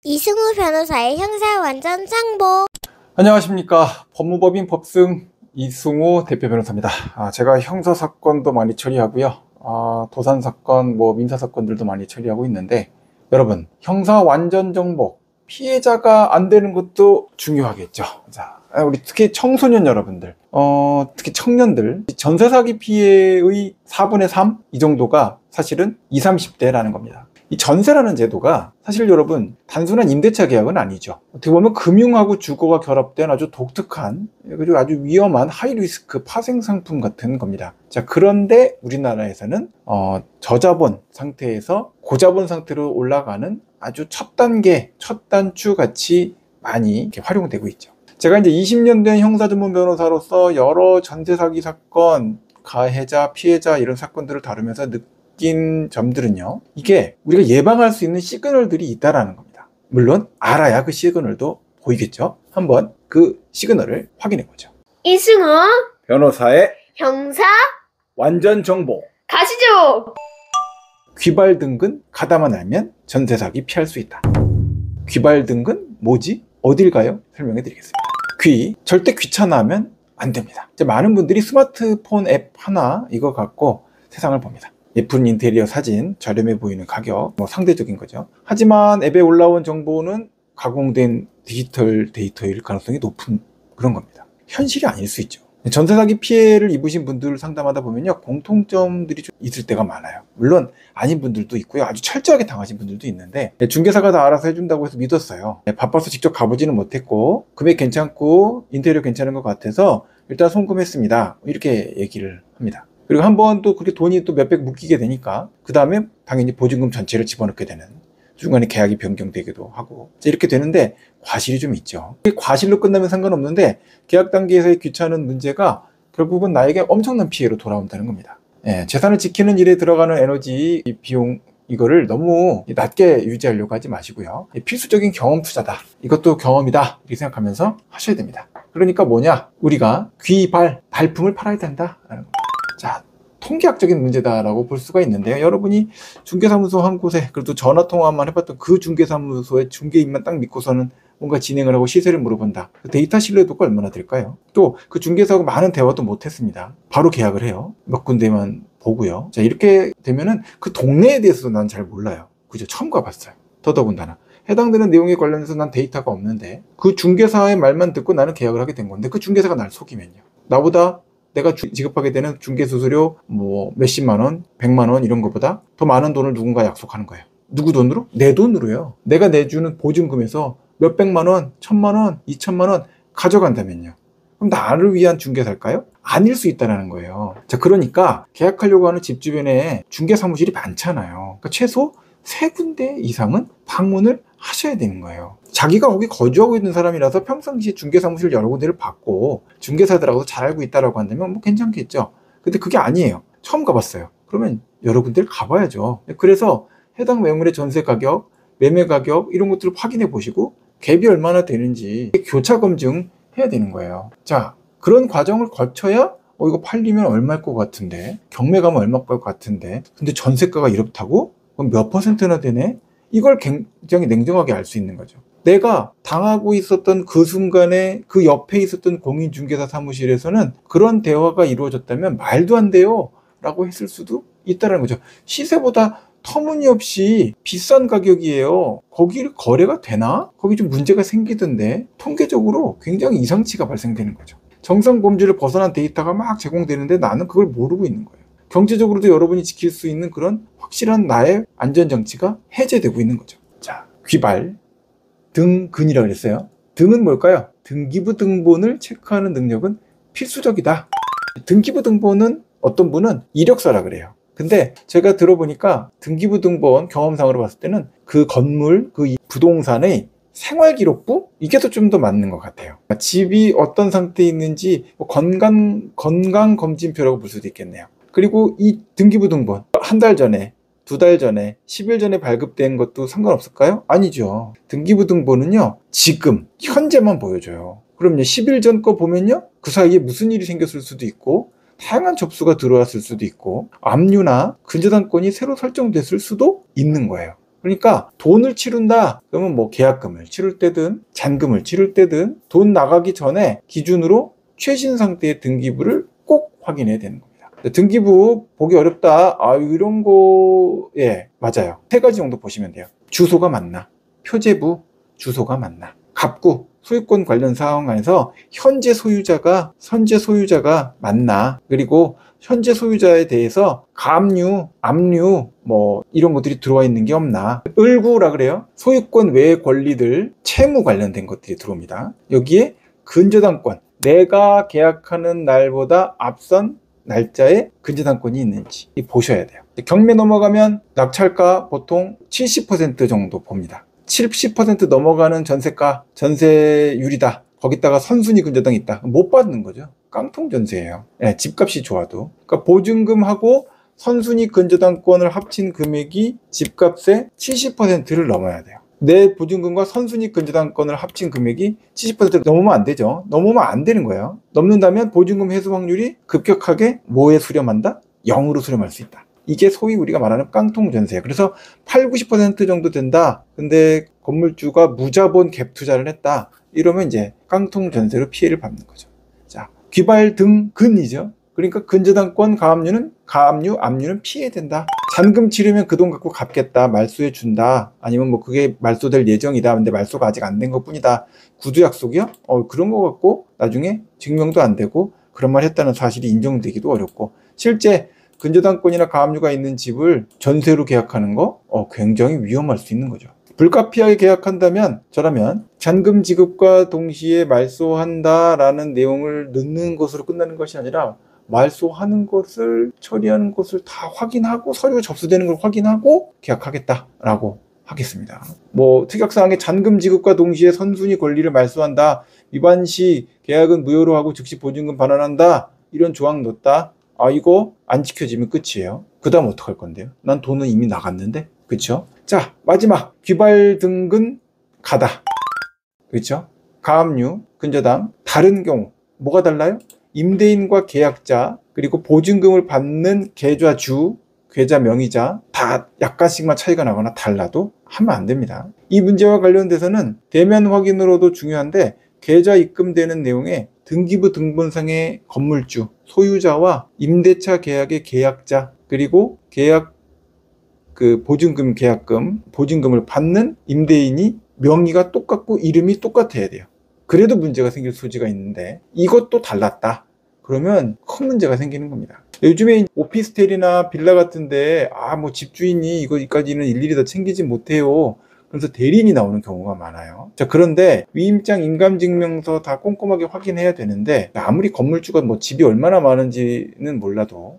이승우 변호사의 형사 완전 상보. 안녕하십니까. 법무법인 법승 이승우 대표 변호사입니다. 제가 형사사건도 많이 처리하고요. 도산사건, 민사사건들도 많이 처리하고 있는데, 여러분, 형사 완전 정복, 피해자가 안 되는 것도 중요하겠죠. 자, 우리 특히 청소년 여러분들, 특히 청년들, 전세 사기 피해의 4분의 3? 이 정도가 사실은 20, 30대라는 겁니다. 이 전세라는 제도가 사실 여러분 단순한 임대차 계약은 아니죠. 어떻게 보면 금융하고 주거가 결합된 아주 독특한, 그리고 아주 위험한 하이리스크 파생 상품 같은 겁니다. 자, 그런데 우리나라에서는 저자본 상태에서 고자본 상태로 올라가는 아주 첫 단계, 첫 단추 같이 많이 이렇게 활용되고 있죠. 제가 이제 20년 된 형사 전문 변호사로서 여러 전세 사기 사건, 가해자, 피해자 이런 사건들을 다루면서 느낀 점들은요, 이게 우리가 예방할 수 있는 시그널들이 있다라는 겁니다. 물론 알아야 그 시그널도 보이겠죠. 한번 그 시그널을 확인해 보죠. 이승우 변호사의 형사 완전 정보. 가시죠. 귀발등근 가다만 알면 전세 사기 피할 수 있다. 귀발등근 뭐지? 어딜 가요? 설명해 드리겠습니다. 귀, 절대 귀찮아하면 안 됩니다. 이제 많은 분들이 스마트폰 앱 하나 이거 갖고 세상을 봅니다. 예쁜 인테리어 사진, 저렴해 보이는 가격, 상대적인 거죠. 하지만 앱에 올라온 정보는 가공된 디지털 데이터일 가능성이 높은 그런 겁니다. 현실이 아닐 수 있죠. 전세 사기 피해를 입으신 분들을 상담하다 보면요, 공통점들이 좀 있을 때가 많아요. 물론 아닌 분들도 있고요, 아주 철저하게 당하신 분들도 있는데, 중개사가 다 알아서 해준다고 해서 믿었어요. 바빠서 직접 가보지는 못했고, 금액 괜찮고 인테리어 괜찮은 것 같아서 일단 송금했습니다, 이렇게 얘기를 합니다. 그리고 한 번 또 그렇게 돈이 또 몇백 묶이게 되니까 그 다음에 당연히 보증금 전체를 집어넣게 되는, 중간에 계약이 변경되기도 하고 이렇게 되는데 과실이 좀 있죠. 과실로 끝나면 상관없는데 계약 단계에서의 귀찮은 문제가 결국은 나에게 엄청난 피해로 돌아온다는 겁니다. 재산을 지키는 일에 들어가는 에너지, 비용, 이거를 너무 낮게 유지하려고 하지 마시고요. 필수적인 경험 투자다, 이것도 경험이다, 이렇게 생각하면서 하셔야 됩니다. 그러니까 뭐냐, 우리가 발품을 팔아야 된다라는 겁니다. 자, 통계학적인 문제다라고 볼 수가 있는데요. 여러분이 중개사무소 한 곳에 그래도 전화통화만 해봤던 그 중개사무소의 중개인만 딱 믿고서는 뭔가 진행을 하고 시세를 물어본다. 데이터 신뢰도가 얼마나 될까요? 또 그 중개사하고 많은 대화도 못했습니다. 바로 계약을 해요. 몇 군데만 보고요. 자, 이렇게 되면은 그 동네에 대해서도 난 잘 몰라요. 그죠? 처음 가봤어요. 더더군다나 해당되는 내용에 관련해서 난 데이터가 없는데 그 중개사의 말만 듣고 나는 계약을 하게 된 건데, 그 중개사가 날 속이면요, 나보다 내가 지급하게 되는 중개수수료 몇십만 원, 100만 원 이런 것보다 더 많은 돈을 누군가 약속하는 거예요. 누구 돈으로? 내 돈으로요. 내가 내주는 보증금에서 몇백만 원, 1000만 원, 2000만 원 가져간다면요, 그럼 나를 위한 중개사일까요? 아닐 수 있다는 거예요. 자, 그러니까 계약하려고 하는 집 주변에 중개사무실이 많잖아요. 그러니까 최소 3군데 이상은 방문을 하셔야 되는 거예요. 자기가 거기 거주하고 있는 사람이라서 평상시에 중개사무실 여러 군데를 받고 중개사들하고도 잘 알고 있다라고 한다면 괜찮겠죠. 근데 그게 아니에요. 처음 가봤어요. 그러면 여러 군데를 가봐야죠. 그래서 해당 매물의 전세 가격, 매매 가격 이런 것들을 확인해 보시고 갭이 얼마나 되는지 교차 검증 해야 되는 거예요. 자, 그런 과정을 거쳐야 이거 팔리면 얼마일 것 같은데, 경매 가면 얼마일 것 같은데, 근데 전세가가 이렇다고? 그럼 몇 퍼센트나 되네? 이걸 굉장히 냉정하게 알 수 있는 거죠. 내가 당하고 있었던 그 순간에 그 옆에 있었던 공인중개사 사무실에서는 그런 대화가 이루어졌다면 말도 안 돼요 라고 했을 수도 있다는 거죠. 시세보다 터무니없이 비싼 가격이에요. 거기 거래가 되나? 거기 좀 문제가 생기던데, 통계적으로 굉장히 이상치가 발생되는 거죠. 정상 범주를 벗어난 데이터가 막 제공되는데 나는 그걸 모르고 있는 거예요. 경제적으로도 여러분이 지킬 수 있는 그런 확실한 나의 안전장치가 해제되고 있는 거죠. 자, 귀발, 등근이라고 그랬어요. 등은 뭘까요? 등기부등본을 체크하는 능력은 필수적이다. 등기부등본은 어떤 분은 이력서라 그래요. 근데 제가 들어보니까 등기부등본 경험상으로 봤을 때는 그 건물, 그 부동산의 생활기록부? 이게 더 좀 더 맞는 것 같아요. 집이 어떤 상태에 있는지 건강검진표라고 볼 수도 있겠네요. 그리고 이 등기부등본 한 달 전에, 2달 전에, 10일 전에 발급된 것도 상관없을까요? 아니죠. 등기부등본은요, 지금 현재만 보여줘요. 그럼요, 10일 전 거 보면요, 그 사이에 무슨 일이 생겼을 수도 있고 다양한 접수가 들어왔을 수도 있고 압류나 근저당권이 새로 설정됐을 수도 있는 거예요. 그러니까 돈을 치른다 그러면 뭐 계약금을 치를 때든 잔금을 치를 때든 돈 나가기 전에 기준으로 최신 상태의 등기부를 꼭 확인해야 되는 겁니다. 등기부 보기 어렵다. 이런 거, 예, 맞아요. 세 가지 정도 보시면 돼요. 주소가 맞나? 표제부 주소가 맞나? 갑구, 소유권 관련 사항에서 현재 소유자가 맞나? 그리고 현재 소유자에 대해서 가압류, 압류, 뭐 이런 것들이 들어와 있는 게 없나? 을구라 그래요. 소유권 외의 권리들, 채무 관련된 것들이 들어옵니다. 여기에 근저당권, 내가 계약하는 날보다 앞선 날짜에 근저당권이 있는지 보셔야 돼요. 경매 넘어가면 낙찰가 보통 70% 정도 봅니다. 70% 넘어가는 전세가, 전세율이다. 거기다가 선순위 근저당이 있다. 못 받는 거죠. 깡통 전세예요. 네, 집값이 좋아도. 그러니까 보증금하고 선순위 근저당권을 합친 금액이 집값의 70%를 넘어야 돼요. 내 보증금과 선순위 근저당권을 합친 금액이 70% 넘으면 안 되죠. 넘으면 안 되는 거예요. 넘는다면 보증금 회수 확률이 급격하게 뭐에 수렴한다? 0으로 수렴할 수 있다. 이게 소위 우리가 말하는 깡통 전세예요. 그래서 8, 90% 정도 된다. 근데 건물주가 무자본 갭 투자를 했다. 이러면 이제 깡통 전세로 피해를 받는 거죠. 자, 귀발 등근이죠. 그러니까 근저당권 가압류는 가압류, 압류는 피해야 된다. 잔금 치르면 그 돈 갖고 갚겠다. 말소해 준다. 아니면 뭐 그게 말소될 예정이다. 근데 말소가 아직 안 된 것뿐이다. 구두 약속이요? 그런 거 갖고 나중에 증명도 안 되고 그런 말 했다는 사실이 인정되기도 어렵고 실제 근저당권이나 가압류가 있는 집을 전세로 계약하는 거 굉장히 위험할 수 있는 거죠. 불가피하게 계약한다면 저라면 잔금 지급과 동시에 말소한다라는 내용을 넣는 것으로 끝나는 것이 아니라 말소하는 것을 처리하는 것을 다 확인하고 서류가 접수되는 걸 확인하고 계약하겠다라고 하겠습니다. 뭐 특약사항에 잔금 지급과 동시에 선순위 권리를 말소한다. 위반 시 계약은 무효로 하고 즉시 보증금 반환한다. 이런 조항 넣었다. 이거 안 지켜지면 끝이에요. 그 다음 어떡할 건데요? 난 돈은 이미 나갔는데. 그쵸? 자, 마지막 귀발 등근 가다. 그쵸? 가압류, 근저당 다른 경우 뭐가 달라요? 임대인과 계약자 그리고 보증금을 받는 계좌주, 계좌 명의자 다 약간씩만 차이가 나거나 달라도 하면 안 됩니다. 이 문제와 관련돼서는 대면 확인으로도 중요한데 계좌 입금되는 내용에 등기부 등본상의 건물주, 소유자와 임대차 계약의 계약자 그리고 계약 보증금 계약금, 보증금을 받는 임대인이 명의가 똑같고 이름이 똑같아야 돼요. 그래도 문제가 생길 소지가 있는데 이것도 달랐다. 그러면 큰 문제가 생기는 겁니다. 요즘에 오피스텔이나 빌라 같은데 뭐 집주인이 이거까지는 일일이 다 챙기지 못해요. 그래서 대리인이 나오는 경우가 많아요. 자, 그런데 위임장 인감증명서 다 꼼꼼하게 확인해야 되는데 아무리 건물주가 뭐 집이 얼마나 많은지는 몰라도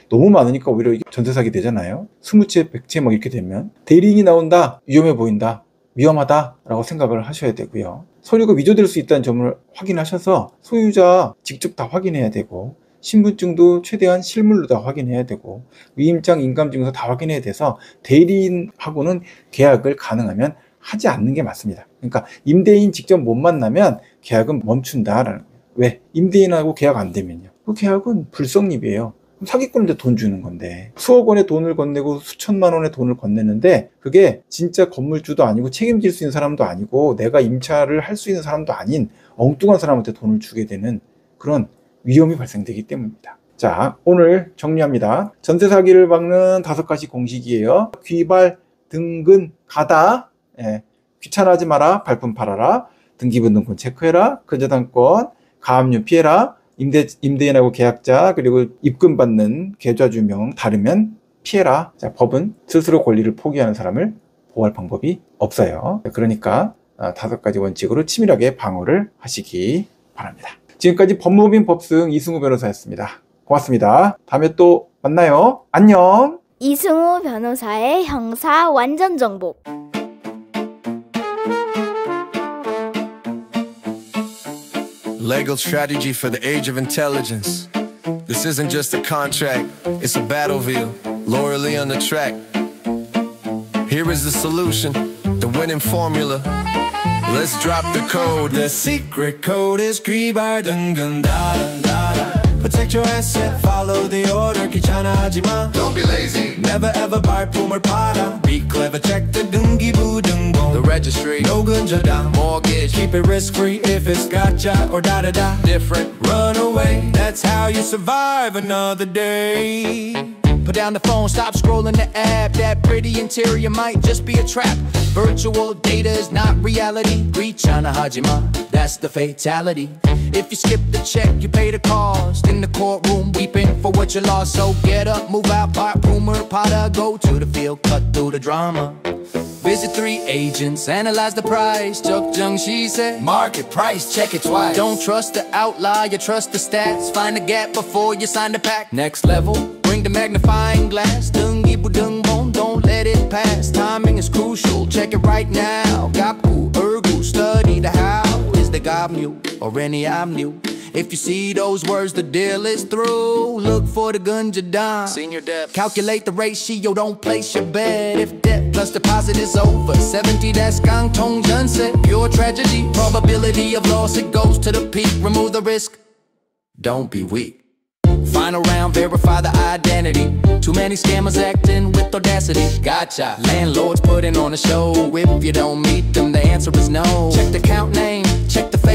너무 많으니까 오히려 이게 전세 사기 되잖아요. 20채, 100채 막 이렇게 되면 대리인이 나온다, 위험해 보인다, 위험하다라고 생각을 하셔야 되고요. 서류가 위조될 수 있다는 점을 확인하셔서 소유자 직접 다 확인해야 되고 신분증도 최대한 실물로 다 확인해야 되고 위임장 인감증명서 다 확인해야 돼서 대리인하고는 계약을 가능하면 하지 않는 게 맞습니다. 그러니까 임대인 직접 못 만나면 계약은 멈춘다라는 거예요. 왜? 임대인하고 계약 안 되면요. 그 계약은 불성립이에요. 사기꾼한테 돈 주는 건데 수억 원의 돈을 건네고 수천만 원의 돈을 건네는데 그게 진짜 건물주도 아니고 책임질 수 있는 사람도 아니고 내가 임차를 할 수 있는 사람도 아닌 엉뚱한 사람한테 돈을 주게 되는 그런 위험이 발생되기 때문입니다. 자, 오늘 정리합니다. 전세 사기를 막는 5가지 공식이에요. 귀발, 등근, 가다. 귀찮아하지 마라. 발품 팔아라. 등기부등본 체크해라. 근저당권, 가압류 피해라. 임대인하고 계약자 그리고 입금받는 계좌주명 다르면 피해라. 자, 법은 스스로 권리를 포기하는 사람을 보호할 방법이 없어요. 그러니까 5가지 원칙으로 치밀하게 방어를 하시기 바랍니다. 지금까지 법무법인 법승 이승우 변호사였습니다. 고맙습니다. 다음에 또 만나요. 안녕. 이승우 변호사의 형사 완전 정복. Legal strategy for the age of intelligence. This isn't just a contract, it's a battlefield. Laura Lee on the track. Here is the solution, the winning formula. Let's drop the code. The secret code is 귀발 등근. protect your asset. Follow the order, 귀찮아하지 마. Don't be lazy. Never ever 발품을 팔아. Be clever, check the 등기부등본. The registry, no 근저당. Mortgage, keep it risk free. If it's gotcha or da da da, different. Run away. That's how you survive another day. Put down the phone, stop scrolling the app. That pretty interior might just be a trap. Virtual data is not reality. 귀찮아하지 마, that's the fatality. If you skip the check, you pay the cost. In the courtroom, weeping for what you lost. So get up, move out, part rumor, potter. Go to the field, cut through the drama. Visit 3 agents, analyze the price. 적정 시세, market price, check it twice. Don't trust the outlier, trust the stats. Find the gap before you sign the pack. Next level, bring the magnifying glass. 등기부등본, don't let it pass. Timing is crucial, check it right now. 갑구, ergu, study the how. Is the 갑류 or any 암류? If you see those words, the deal is through. Look for the 근저당. Senior debt. Calculate the ratio, don't place your bet. If debt plus deposit is over 70, that's 강통전세. Pure tragedy. Probability of loss, it goes to the peak. Remove the risk. Don't be weak. Final round, verify the identity. Too many scammers acting with audacity. Gotcha. Landlords putting on a show. If you don't meet them, the answer is no. Check the account name, check the